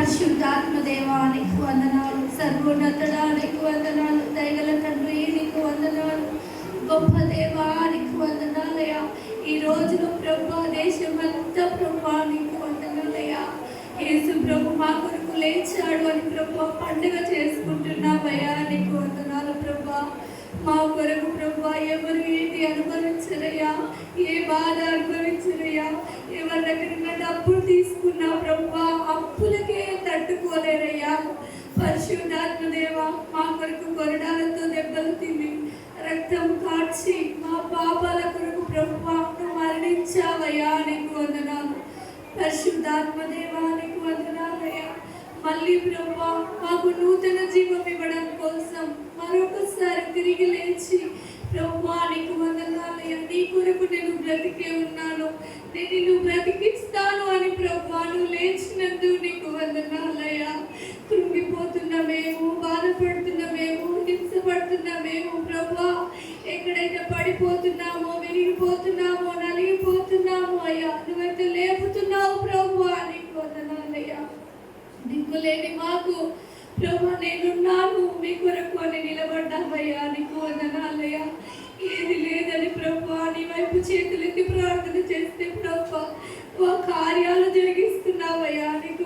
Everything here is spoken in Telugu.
పరిశుద్ధాత్మ దేవానికి వందనాలు, సర్వోన్నతుడానికి వందనాలు, దయగల తండ్రి నీకు వందనాలు, గొప్ప దేవానికి వందనాలయ్యా. ఈ రోజులో ప్రభా దేశమంతా ప్రభా నీకు వందనాలయ్యా. యేసు ప్రభు మా కొరకు లేచాడు అని ప్రభా పండుగ చేసుకుంటున్నామయ్యా, నీకు వందనాలు ప్రభా. మా కొరకు ప్రభా ఎవరు ఏది అనుభవించరయ్యా, ఏ బాధ అనుభవించరయ్యా. ఎవరి దగ్గర డబ్బులు తీసుకున్నా ప్రభా అప్పులకే తట్టుకోలేరయ్యా. పరిశుద్ధాత్మ దేవ, మా కొరకు కొరడాలతో దెబ్బలు తిని రక్తం కాచి మా పాపాల కొరకు ప్రభా మరణించావయ్యా, నీకు వందనాలు. పరిశుద్ధాత్మ దేవా నీకు వందనాలయ్యా. మళ్ళీ ప్రభా మాకు నూతన జీవం ఇవ్వడం కోసం మరొకసారి తిరిగి లేచి ప్రభా నీకు వందనాలయ్యా. నీ కొరకు నేను బ్రతికే ఉన్నాను, నేను నిన్ను బ్రతికిస్తాను అని ప్రభా నువ్వు లేచినందుకు నీకు వందనాలయ్యా. కృంగిపోతున్న మేము, బాధపడుతున్న మేము, హింసపడుతున్న మేము ప్రభా ఎక్కడైతే పడిపోతున్నామో, విరిగిపోతున్నామో, నలిగిపోతున్నామో అయ్యా నువ్వైతే లేపుతున్నావు ప్రభా, నీకు వందనాలయ్యా. దిక్కులేని మాకు ప్రభా నేనున్నాను మీ కొరకు అని నిలబడ్డామయ్యా, నీకు వందనాలయ్యా. ఏది లేదని ప్రభా నీ వైపు చేతులెత్తి ప్రార్థన చేస్తే ప్రభా కార్యాలు జరిగిస్తున్నావయ్యా, నీకు